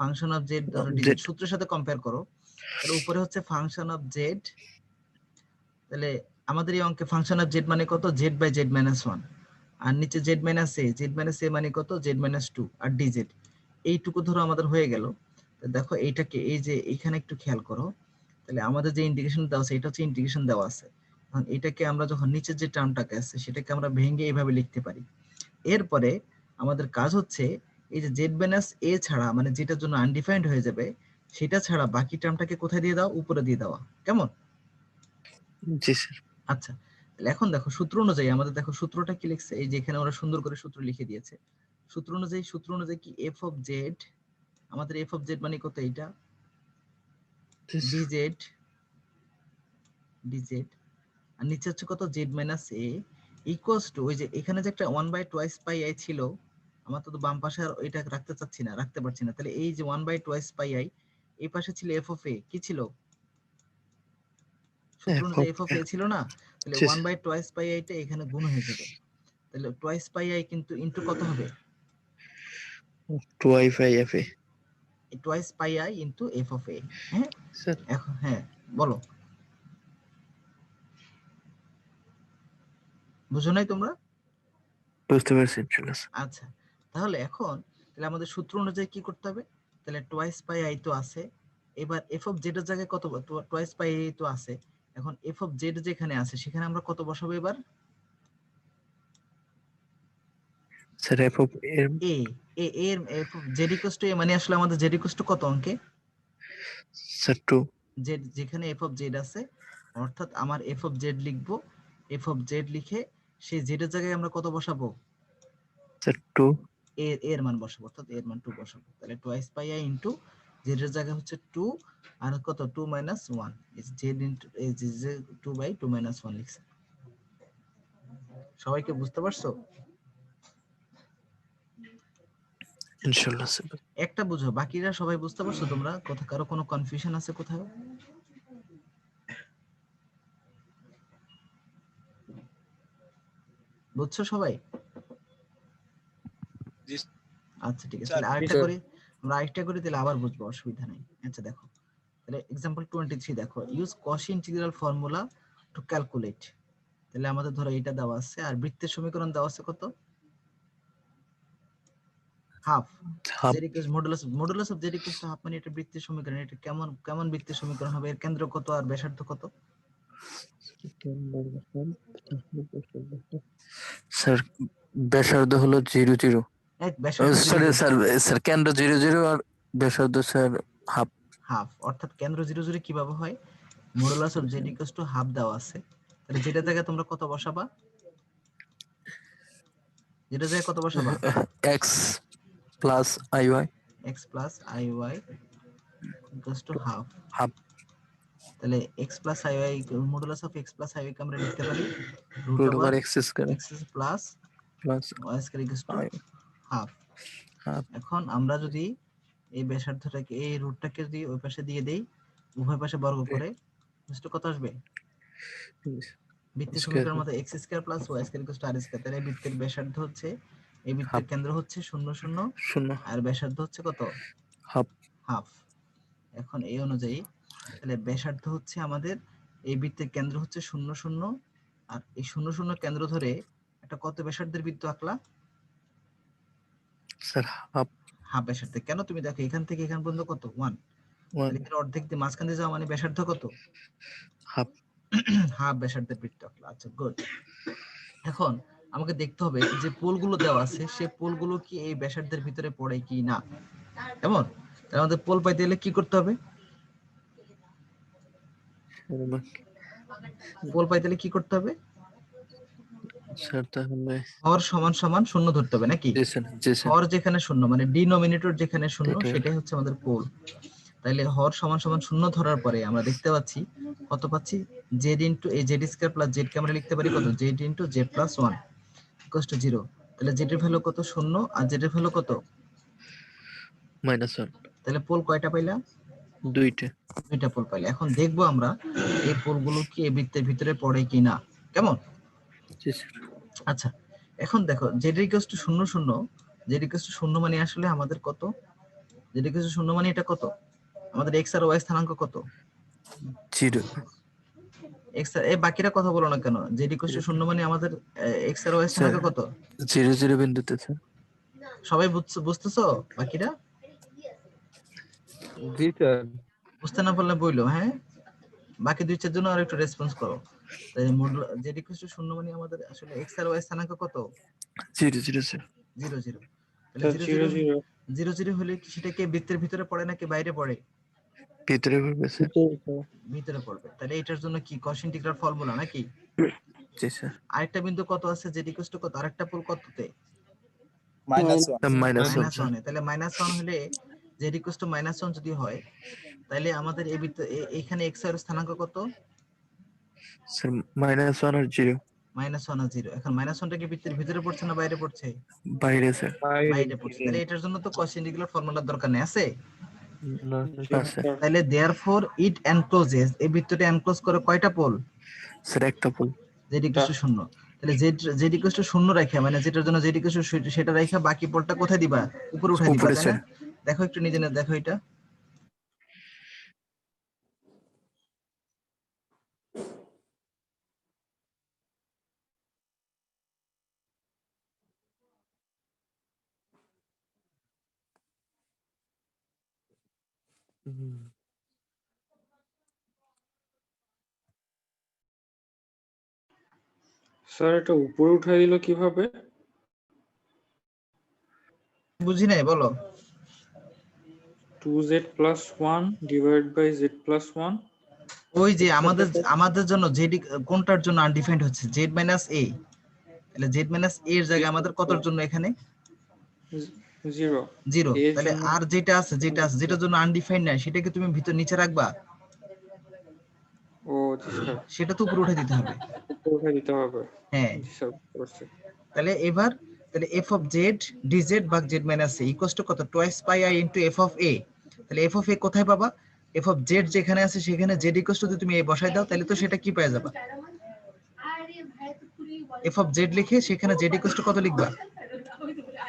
ফাংশন অফ জেড ধরো Z. ডিজেড, সূত্রের সাথে কম্পেয়ার করো, তাহলে উপরে হচ্ছে ফাংশন অফ জেড, তাহলে আমাদের এই অঙ্কে ফাংশন অফ জেড মানে কত? জেড বাই জেড মাইনাস 1, আর নিচে জেড মাইনাস এ মানে কত? জেড মাইনাস 2 আর ডিজেড, এইটুকু ধরো আমাদের হয়ে গেল। তো দেখো এইটাকে, এই যে এখানে একটু খেয়াল করো, তাহলে আমাদের যে ইন্টিগ্রেশন দেওয়া আছে, এটা হচ্ছে ইন্টিগ্রেশন দেওয়া আছে, এখন এটাকে আমরা যখন নিচের যে টার্মটাকে আছে সেটাকে আমরা ভেঙে এইভাবে লিখতে পারি। এরপরে আমাদের কাজ হচ্ছে এই যে জেড মাইনাস এ ছাড়া, মানে যেটার জন্য আনডিফাইন্ড হয়ে যাবে, সেটা ছাড়া বাকি টার্মটাকে কোথায় দিয়ে দাও? উপরে দিয়ে দেওয়া। কেমন? জি স্যার। আচ্ছা, তাহলে এখন দেখো সূত্র অনুযায়ী আমাদের, দেখো সূত্রটা কি লিখছে, এই যে এখানে ওরা সুন্দর করে সূত্র লিখে দিয়েছে। সূত্র অনুযায়ী কি এফ অফ জেড, আমাদের এফ অফ জেড মানে কত? এইটা ডিজেড, আর নিচে হচ্ছে কত? Z minus A equals two, ওই যে এখানে যে একটা 1 বাই টোয়াইস পাই আই ছিল, আমার তো বাম পাশে আর এটা রাখতে চাচ্ছি না, রাখতে পারছি না, তাহলে এই যে 1 বাই টোয়াইস পাই আই, এই পাশে ছিল এফ অফ এ, কি ছিল? সূত্র অনুযায়ী এফ অফ এ ছিল না? তাহলে 1 বাই টোয়াইস পাই আইটা এখানে গুণ হয়ে যাবে, তাহলে টোয়াইস পাই আই কিন্তু ইনটু কত হবে? 2i by f a. Twice pi i into F of A. হ্যাঁ স্যার এখন হ্যাঁ বলো, বুঝো নাই তোমরা? বুঝতে পারছি ইনশাআল্লাহ। আচ্ছা, তাহলে এখন তাহলে আমাদের সূত্র অনুযায়ী কি করতে হবে? তাহলে টোয়াইস পাই আই তো আছে, এবার এফ অফ জেড এর জায়গায় কত? টোয়াইস পাই আই তো আছে, এখন এফ অফ জেড যেখানে আছে সেখানে আমরা কত বসাবো এবার? স্যার f of এর এ এর F of Z equals to A, মানে আসলে আমাদের জেড ইকুয়ালস টু কত অঙ্কে? স্যার 2. জেড, যেখানে এফ অফ জেড আছে, অর্থাৎ আমার এফ অফ জেড লিখবো, এফ অফ জেড লিখে সেই জেড এর জায়গায় আমরা কত বসাবো? স্যার 2. এর মান বসাবো, অর্থাৎ এর মান 2 বসাবো, তাহলে twice pi i into Z এর জায়গায় হচ্ছে 2, আর কত? 2 মাইনাস 1, ইজ জেড ইনটু এই যে 2 বাই 2 মাইনাস 1 লিখছে। সবাইকে বুঝতে পারছো? ইনশাআল্লাহ স্যার। একটা বুঝো, বাকিরা সবাই বুঝতে পারছো তোমরা? কোথাও কারো কোনো কনফিউশন আছে কোথাও? বুঝছো সবাই? আচ্ছা ঠিক আছে, তাহলে আরেকটা করি, আমরা আরেকটা করি, তাহলে আবার বুঝবো, অসুবিধা নাই। আচ্ছা দেখো, তাহলে एग्जांपल 23 দেখো use কশি integral formula to calculate. তাহলে আমাদের ধরো এটা দেওয়া আছে আর বৃত্তের সমীকরণ দেওয়া আছে কত, half. Half z equals modulus of z equals to half, মানে এটা বৃত্তের সমীকরণ। এটা কেমন কেমন বৃত্তের সমীকরণ হবে? এর কেন্দ্র কত আর ব্যাসার্ধ কত? স্যার ব্যাসার্ধ হলো 0 0, এক ব্যাসার্ধ সরি স্যার, স্যার কেন্দ্র 0 0 আর ব্যাসার্ধ স্যার হাফ। হাফ, অর্থাৎ কেন্দ্র 0 0 কিভাবে হয়? Modulus of z equals to half দেওয়া আছে। তাহলে যেটা জায়গায় তোমরা কত বসাবা? যেটা জায়গায় কত বসাবা? x plus iy x plus iy equals to half. Half. তাহলে x plus iy modulus of x plus iy কে আমরা লিখতে পারি root over x square x plus plus y square equals to i half. Half. এখন আমরা যদি এই ব্যাসার্ধটাকে এই রুটটাকে যদি ওই পাশে দিয়ে দেই, উভয় পাশে বর্গ করে, বুঝতে কত আসবে? বৃত্তের সমীকরণের মতো x square plus y square equals two r square. তাহলে বৃত্তের ব্যাসার্ধ হচ্ছে, এই বৃত্তের কেন্দ্র হচ্ছে 0 0 0 আর ব্যাসার্ধ হচ্ছে কত? হাফ। হাফ। এখন এই অনুযায়ী তাহলে ব্যাসার্ধ হচ্ছে আমাদের, এই বৃত্তের কেন্দ্র হচ্ছে 0 0 আর এই 0 0 কেন্দ্র ধরে একটা কত ব্যাসার্ধের বৃত্ত আঁকলা? Sir half. হাফ ব্যাসার্ধে। কেন? তুমি দেখো এখান থেকে এখান পর্যন্ত কত? 1। তাহলে এর অর্ধেক দিয়ে মাঝখান দিয়ে যাওয়া মানে ব্যাসার্ধ কত? হাফ। হাফ ব্যাসার্ধের বৃত্ত আঁকলা। আচ্ছা গুড। এখন আমাকে দেখতে হবে যে পোলগুলো দেওয়া আছে সেই পোলগুলো কি এই ব্যাসার্ধের ভিতরে পড়ে কি না। কেমন? তাহলে আমাদের পোল পাইতে গেলে কি করতে হবে? পোল পাইতে গেলে কি করতে হবে? স্যার তাহলে হর সমান সমান শূন্য ধরতে হবে নাকি? জি স্যার, জি স্যার। হর যেখানে শূন্য মানে ডিনোমিনেটর যেখানে শূন্য এটাই। সেটাই হচ্ছে আমাদের পোল। তাইলে হর সমান সমান শূন্য ধরার পরে আমরা দেখতে পাচ্ছি কত পাচ্ছি? z ইনটু এই z স্কয়ার প্লাস z কে আমরা লিখতে পারি কত? z into z plus 1 equals to 0। তাহলে z এর ভ্যালু কত? 0 আর z এর ভ্যালু কত? -1। তাহলে পোল কয়টা পাইলা? দুইটা। দুইটা পোল পাইলা। এখন দেখবো আমরা এই পোলগুলো কি এই বৃত্তের ভিতরে পড়ে কিনা। কেমন? জি স্যার। আচ্ছা এখন দেখো z equals to 0 0, z equals to 0 মানে আসলে আমাদের কত? z ইকুয়ালস টু 0 মানে এটা কত? আমাদের x আর y স্থানাঙ্ক কত? 0। x আর এই বাকিরা কথা বলো না কেন? z ইকুয়ালস টু 0 মানে আমাদের x আর y স্থানাঙ্ক কত? 0 0 বিন্দুতে স্যার। সবাই বুঝতেছো বাকিরা? জি স্যার। বুঝতে না পারলে বইলো, হ্যাঁ? বাকি দুই চার জন আর একটু রেসপন্স করো। তাই z ইকুয়ালস টু 0 মানে আমাদের আসলে x আর y স্থানাঙ্ক কত? 0 0 স্যার। 0 0। তাহলে 0 0 0 0 হলে কি সেটা কি বৃত্তের ভিতরে পড়ে নাকি বাইরে পড়ে? ভিতরে পড়বে স্যার। ভিতরে পড়বে। তাহলে এটার জন্য কি কস ইন্টিগ্রাল ফর্মুলা নাকি? জি স্যার। আরেকটা বিন্দু কত আছে? z ইকুয়ালস টু কত? আরেকটা পোল কততে? -1। -1। তাহলে -1 হলে z ইকুয়ালস টু -1 যদি হয় তাহলে আমাদের এই বৃত্ত এখানে x এর স্থানাঙ্ক কত? স্যার -1 আর 0 -1 আর 0। এখন -1টা কি বৃত্তের ভিতরে পড়ছে না বাইরে পড়ছে? বাইরে স্যার। বাইরে পড়ছে। তাহলে এটার জন্য তো কস ইন্টিগ্রাল ফর্মুলার দরকার নেই, আছে? না স্যার। তাহলে देयरफॉर ইট এনক্লোজেস, এই বৃত্তটা এনক্লোজ করে কয়টা পোল? স্যার একটা পোল। z equals to 0। তাহলে z ইকুয়ালস টু 0 রাখা মানে যেটার জন্য z ইকুয়ালস টু সেটা রাখা বাকি পোলটা কোথায় দিবা? উপরে উঠাই দিবা, উপরে তাই না? স্যার। দেখো একটু নিজে না দেখো এটা। স্যার এটা উপরে উঠাই দিল কিভাবে? বুঝি নাই, বলো। 2z plus 1 divided by z plus 1। ওই যে আমাদের জন্য z কোনটার জন্য আনডিফাইন্ড হচ্ছে? z minus a। তাহলে z মাইনাস a এর জায়গায় আমাদের কতর জন্য এখানে? 0। 0। তাহলে আর যেটা আছে যেটার জন্য আনডিফাইন্ড নাই সেটাকে তুমি ভিতর নিচে রাখবা। ও জি স্যার। সেটা তো উপরে উঠে দিতে হবে। উপরে উঠাই দিতে হবে। হ্যাঁ। জি স্যার করছি। তাহলে এবার তাহলে f of z dz ভাগ z minus a equals to কত? Twice pi i into f of a। তাহলে f of a কোথায় পাবা? f of z যেখানে আছে সেখানে z ইকুয়ালস টু যদি তুমি a বসাই দাও তাহলে তো সেটা কি পেয়ে যাবা? f of z লিখে সেখানে z ইকুয়ালস টু কত লিখবা?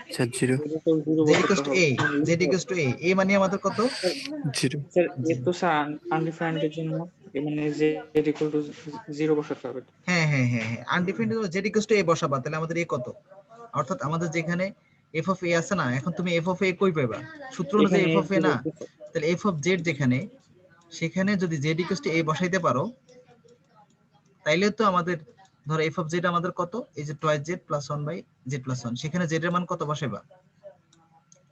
আচ্ছা 0 z equals to a, z equals to a মানে আমাদের কত? 0 স্যার এ তো স্যার আনডিফাইন্ড এর জন্য মানে z ইকুয়াল টু 0 বসাতে হবে। হ্যাঁ undefined z equals to a বসাবা, তাহলে আমাদের a কত? অর্থাৎ আমাদের যেখানে f of a আছে না, এখন তুমি f of a কই পাবা? সূত্র অনুযায়ী এখানে f of a না, তাহলে f of z যেখানে, সেখানে যদি z equals to a বসাইতে পারো, তাইলে তো আমাদের ধরো f of z আমাদের কত? এই যে 2z plus 1 by z plus 1, সেখানে z এর মান কত বসাইবা?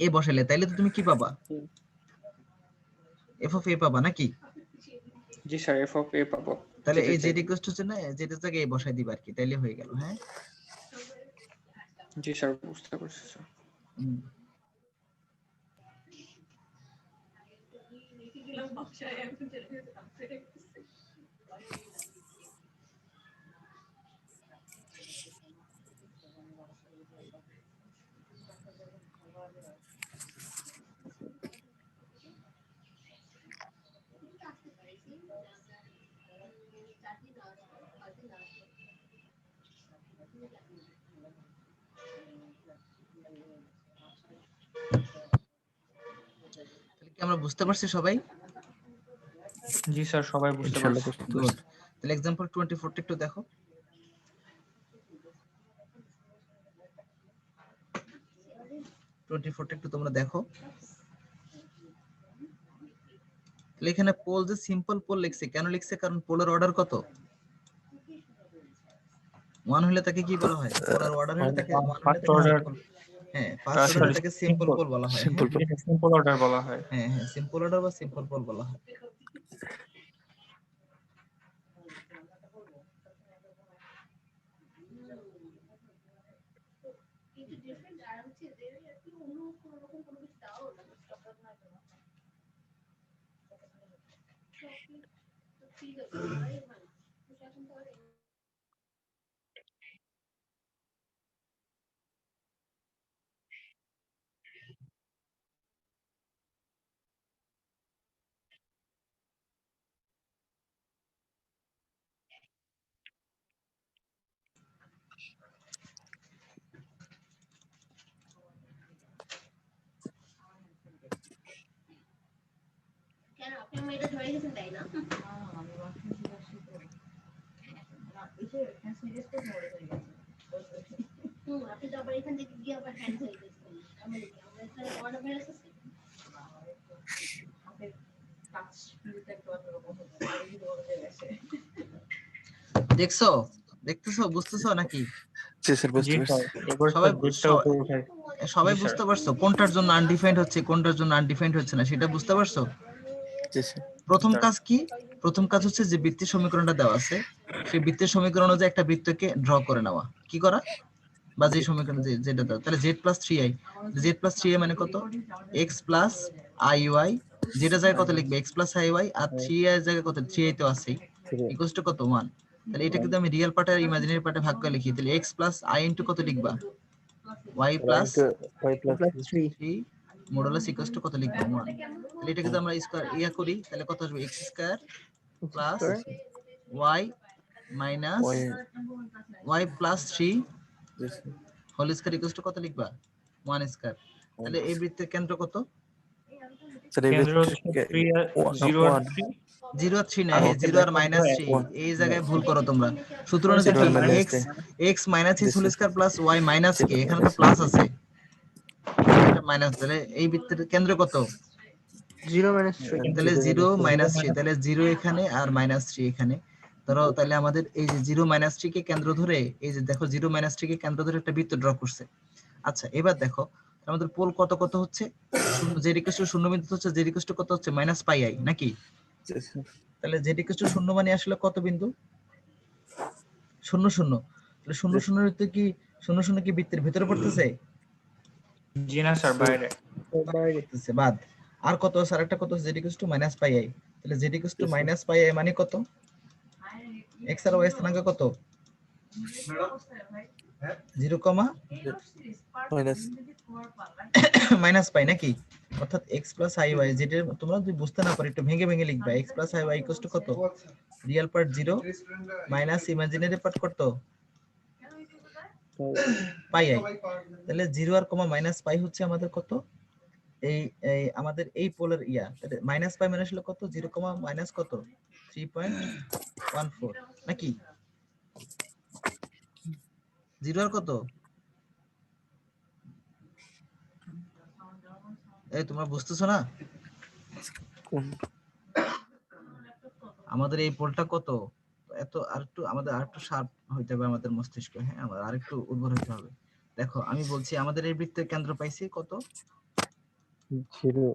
a বসাইলে তাইলে তো তুমি কি পাবা? f of a পাবা নাকি? জি স্যার f of a পাবো। তাহলে এই z equals to না, z এর জায়গায় a বসাই দিবা আর কি, তাইলে হয়ে গেল। হ্যাঁ জি স্যার বুঝতে পারছি স্যার। তাহলে কি আমরা বুঝতে পারছি সবাই? জি স্যার সবাই বুঝতে ইনশাআল্লাহ পারছি। বুঝতে গুড। পারছি। তাহলে एग्जांपल 24 টা একটু দেখো। 24 টা একটু তোমরা দেখো। তাহলে এখানে পোল যে সিম্পল পোল লিখছে, কেন লিখছে? কারণ পোলের অর্ডার কত? 1 হলে তাকে কি বলা হয়? পোলার অর্ডার হলে তাকে 1 হলে ফার্স্ট তাকে অর্ডার হ্যাঁ, ফার্স্ট অর্ডার তাকে সিম্পল পোল বলা হয়। সিম্পল সিম্পল অর্ডার বলা হয়। হ্যাঁ সিম্পল অর্ডার বা সিম্পল পোল বলা হয়। দেখছো, দেখতেছো, বুঝতেছো নাকি? জি স্যার বুঝতে পারছি। সবাই বুঝতে পারছো কোনটার জন্য আনডিফাইন্ড হচ্ছে, কোনটার জন্য আনডিফাইন্ড হচ্ছে না, সেটা বুঝতে পারছো? জি স্যার। প্রথম কাজ কি? প্রথম কাজ হচ্ছে যে বৃত্তের সমীকরণটা দেওয়া আছে, সেই বৃত্তের সমীকরণ অনুযায়ী একটা বৃত্তকে ড্র করে নেওয়া। কি করা? বা যে সমীকরণ যেটা দাও, তাহলে z + 3i, z + 3i মানে কত? x + iy, যেটা জায়গায় কত লিখবে? x + iy, আর 3i এর জায়গায় কত? 3i তো আছেই, ইকুয়ালস টু কত? 1। তাহলে এটা কিন্তু আমি রিয়েল পার্ট আর ইমাজিনারি পার্টে ভাগ করে লিখি, তাহলে x + i ইনটু কত লিখবা? y + 3 মডুলাস ইকুয়ালস টু কত লিখবা? 1। তাহলে এটা যদি আমরা স্কয়ার করি, তাহলে কত আসবে? x² + y minus y + 3 whole square equals to কত লিখবা? 1 স্কয়ার। তাহলে এই বৃত্তের কেন্দ্র কত? স্যার এই 0 আর 3 0 আর 3 না, 0 আর -3, এই জায়গায় ভুল করো তোমরা। সূত্র অনুযায়ী কি? x - whole square plus y minus k, এখানে তো প্লাস আছে, এটা মাইনাস। তাহলে এই বৃত্তের কেন্দ্র কত? 0 - 3 তাহলে 0 - 3, তাহলে 0 এখানে আর -3 এখানে। ধরো তাহলে আমাদের এই যে 0 - 3 কে কেন্দ্র ধরে, এই যে দেখো 0 - 3 কে কেন্দ্র ধরে একটা বৃত্ত ড্র করছে। আচ্ছা এবার দেখো আমাদের পোল কত কত হচ্ছে? z = 0 বিন্দু হচ্ছে, z = কত হচ্ছে? -πi নাকি? তাহলে z = 0 মানে আসলে কত বিন্দু? 0 0। তাহলে 0 0 এর কি 0 0 কি বৃত্তের ভিতরে পড়তেছে? জি না স্যার বাইরে। বাইরে পড়তেছে, বাদ। আর কত আছে? আরেকটা কত? z = -πi। তাহলে z = -πi মানে কত? x আর y স্থানাঙ্ক কত? 0, মাইনাস পাই নাকি? অর্থাৎ x + iy, যেটা তোমরা যদি বুঝতে না পারো একটু ভেঙে ভেঙে লিখবা। x + iy ইকুয়ালস টু কত? Real part 0 minus imaginary part কত? পাই আই। তাহলে 0 আর কমা মাইনাস পাই হচ্ছে আমাদের কত, এই এই আমাদের এই পোলের মাইনাস পাই মানে আসলে কত, 0 কমা মাইনাস কত 3.14 নাকি 0 আর কত, এই তোমরা বুঝতেছো না? আমাদের এই পোলটা কত, এত আরেকটু আমাদের আরেকটু শার্প হইতে হবে আমাদের মস্তিষ্ক, হ্যাঁ আমাদের আরেকটু উর্বর হইতে হবে। দেখো আমি বলছি আমাদের এই বৃত্তের কেন্দ্র পাইছি কত, 0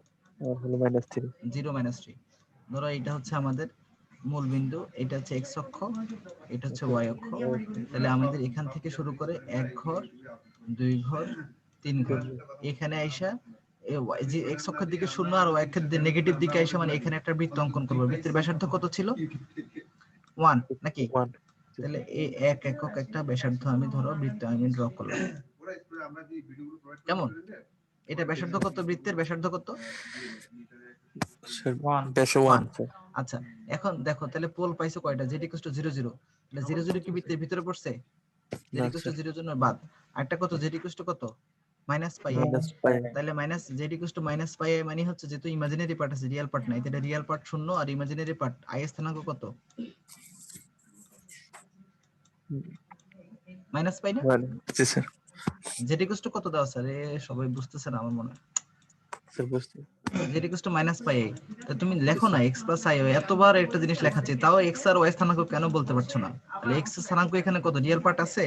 আর হলো -3। 0 -3। ধরো এটা হচ্ছে আমাদের মূল বিন্দু, এটা হচ্ছে এক্স অক্ষ, এটা হচ্ছে ওয়াই অক্ষ। তাহলে আমাদের এখান থেকে শুরু করে 1 ঘর 2 ঘর 3 ঘর এখানে আইসা যে এক্স অক্ষের দিকে 0 আর ওয়াই অক্ষের নেগেটিভ দিকে আইসা মানে এখানে একটা বৃত্ত অঙ্কন করব। বৃত্তের ব্যাসার্ধ কত ছিল, 1 নাকি? 1। তাহলে এই 1 একক একটা ব্যাসার্ধ আমি ধরো বৃত্ত আমি ড্র করলাম, কেমন? এটা ব্যাসার্ধ কত, বৃত্তের ব্যাসার্ধ কত, স্যার 1 বেশি 1 স্যার। আচ্ছা এখন দেখো তাহলে পোল পাইছো কয়টা, z = 0 0, তাহলে 0 0 কি বৃত্তের ভিতরে পড়ছে, z না = স্যার 0 জন্য বাদ। আরেকটা কত, z = কত মাইনাস পাই, পাই। তাহলে মাইনাস z = মাইনাস পাই মানে হচ্ছে যেহেতু ইমাজিনারি পার্ট আছে রিয়েল পার্ট নাই, তাহলে রিয়েল পার্ট 0 আর ইমাজিনারি পার্ট i স্থানাঙ্ক কত, মাইনাস পাই না? জি স্যার। z = কত দাও স্যার, সবাই বুঝতেছে না আমার মনে হয়। স্যার বুঝতে। z = মাইনাস পাই আই, তা তুমি লেখো না x + i, এতবার একটা জিনিস লেখাচ্ছি তাও x আর y স্থানাঙ্ক কেন বলতে পারছো না? তাহলে x এর স্থানাঙ্ক এখানে কত, রিয়েল পার্ট আছে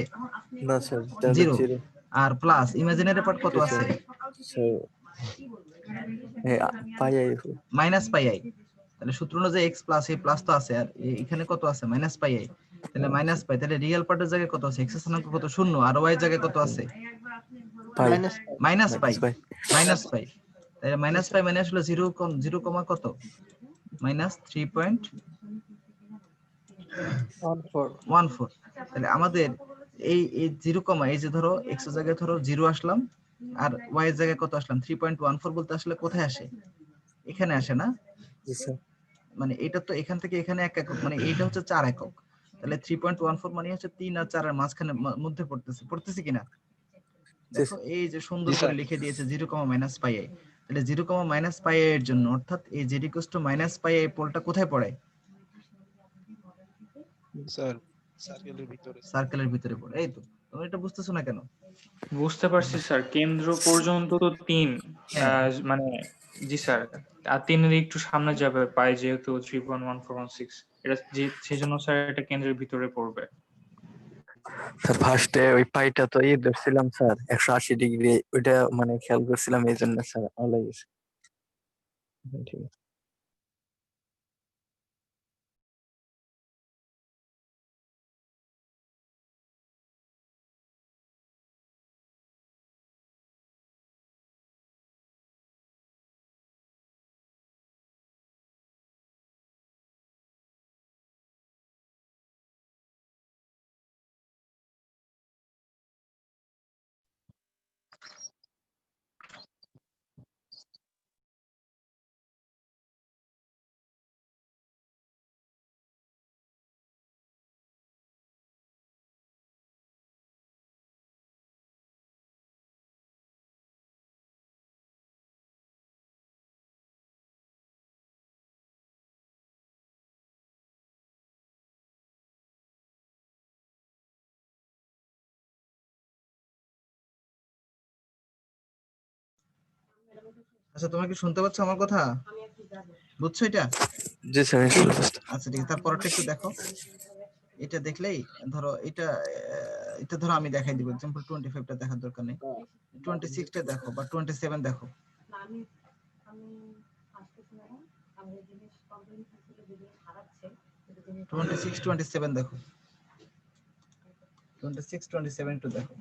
না স্যার তাহলে 0, 0। আর প্লাস ইমাজিনারি পার্ট কত জি আছে, sir. Sir pi I. Minus pi I. তাহলে সূত্র অনুযায়ী x প্লাস এই প্লাস তো আছে, আর এখানে কত আছে, মাইনাস পাই আই। তাহলে মাইনাস পাই, তাহলে রিয়েল পার্টের জায়গায় কত আছে, x এর স্থানাঙ্ক কত 0, আর y এর জায়গায় কত আছে পাই। মাইনাস পাই, পাই। মাইনাস পাই। তাহলে মাইনাস পাই মানে আসলে 0 0 কমা কত মাইনাস 3.14। তাহলে আমাদের এই 0 কমা এই যে ধরো x এর জায়গায় ধরো 0 আসলাম আর y এর জায়গায় কত আসলাম 3.14 বলতে আসলে কোথায় আসে, এখানে আসে না? জি স্যার। মানে এটা তো এখান থেকে এখানে 1 একক, মানে এইটা হচ্ছে 4 একক। তাহলে 3.14 মানে হচ্ছে 3 আর 4 এর মাঝখানে মধ্যে পড়তেছে কিনা? দেখো এই যে সুন্দর করে লিখে দিয়েছে 0 মাইনাস পাই আই। তাহলে 0 মাইনাস পাই আই এর জন্য অর্থাৎ এই z = মাইনাস পাই আই পোলটা কোথায় পড়ে, স্যার সার্কেলের ভিতরে। সার্কেলের ভিতরে পড়ে। এই তো তুমি এটা বুঝতেছো না কেন? বুঝতে পারছি স্যার, কেন্দ্র পর্যন্ত তো 3, হ্যাঁ মানে জি স্যার, আর 3 একটু সামনে যাবে পাই যেহেতু 3.1416, এটা সেই জন্য স্যার এটা কেন্দ্রের ভিতরে পড়বে। স্যার ফার্স্টে ওই পাইটা তো ধরছিলাম স্যার 180 ডিগ্রি, ওইটা মানে খেয়াল করছিলাম এই জন্য স্যার ভালো লাগছে। ঠিক আছে। আচ্ছা তোমরা কি শুনতে পাচ্ছ আমার কথা, বুঝছো এটা? জি স্যার ইনশাআল্লাহ। আচ্ছা ঠিক আছে, তারপরটা একটু দেখো। এটা দেখলেই ধরো এটা ধরো আমি দেখাই দিব, एग्जांपल 25 টা দেখার দরকার নেই, 26 টা দেখো বা 27 দেখো। 26 27 দেখো, 26 27 টু দেখো।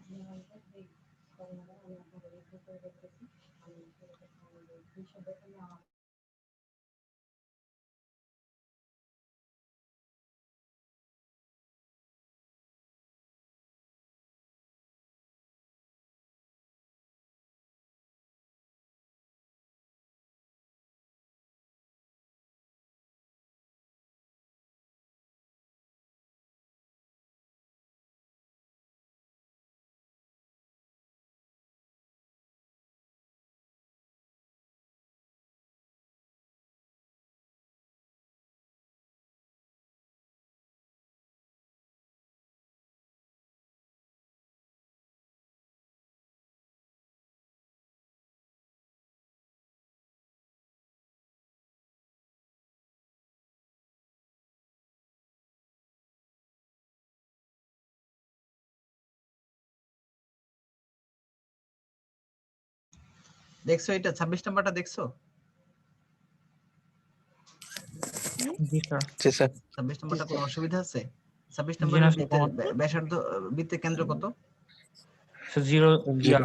দেখছো এটা 26 নাম্বারটা দেখছো? জি স্যার। জি স্যার। 26 নাম্বারটা কোনো অসুবিধা আছে? 26 জি না নাম্বারের স্যার, ব্যাসার্ধ বৃত্তের কেন্দ্র কত? জিরো, ইয়া, আর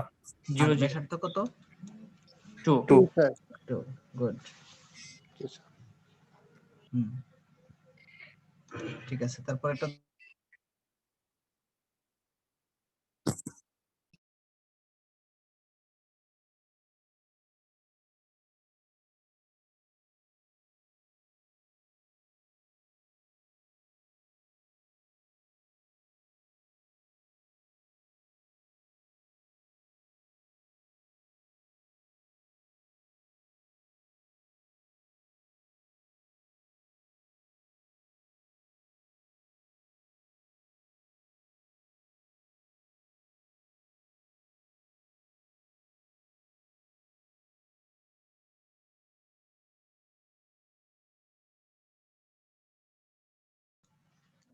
0 ব্যাসার্ধ কত? 2। 2 স্যার। 2 গুড। হুম ঠিক আছে, তারপর এটা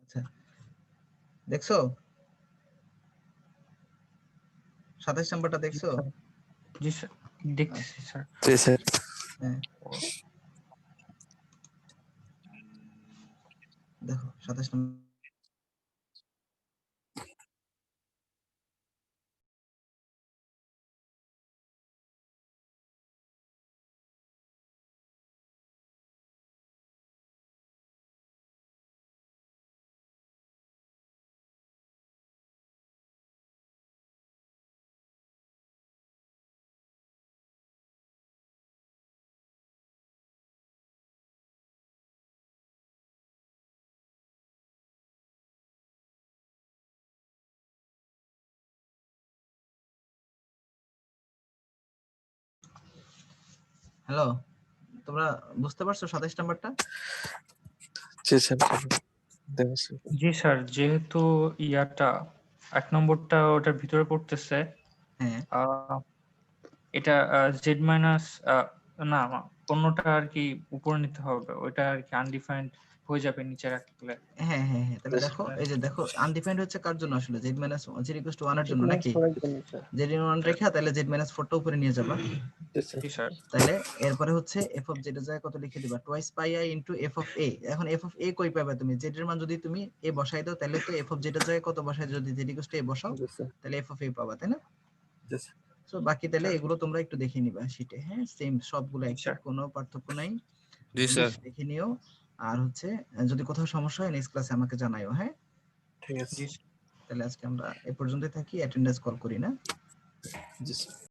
আচ্ছা দেখছো 27 নাম্বারটা দেখছো? জি স্যার, দেখতেছি স্যার। জি স্যার। হ্যাঁ দেখো 27 নম্বর হ্যালো, তোমরা বুঝতে পারছো 27 নাম্বারটা? জি স্যার। দেখছি। জি স্যার, যেহেতু ইয়াটা 1 নম্বরটা ওটার ভিতরে পড়তেছে, হ্যাঁ এটা জেড মাইনাস, না, অন্যটা আর কি উপরে নিতে হবে, ওইটা আর কি আনডিফাইন্ড হয়ে যাবে নিচে রাখলে। হ্যাঁ হ্যাঁ হ্যাঁ তাহলে দেখো, এই যে দেখো আনডিফাইন্ড হচ্ছে কার জন্য আসলে? z - 1 এর জন্য নাকি? z - 1 রেখা তাহলে z - 4 টা উপরে নিয়ে যাবা। জি স্যার। তাহলে এরপরে হচ্ছে f of z এর জায়গায় কত লিখে দিবা? twice pi I into f of a। এখন f of a কই পাবে তুমি? z এর মান যদি তুমি a বসাই দাও তাহলে তো f of z এর জায়গায় কত বসাই, যদি z = a বসাও তাহলে f of a পাবা, তাই না? সো বাকি তাহলে এগুলো তোমরা একটু দেখে নিবা শীটে। হ্যাঁ সেম সবগুলো একই, কোনো পার্থক্য নাই। জি স্যার। দেখে নিও। আর হচ্ছে যদি কোথাও সমস্যা হয় নেক্সট ক্লাসে আমাকে জানাইও। হ্যাঁ ঠিক আছে। জি তাহলে আজকে আমরা এ পর্যন্তই থাকি, অ্যাটেন্ডেন্স কল করি না। জি স্যার।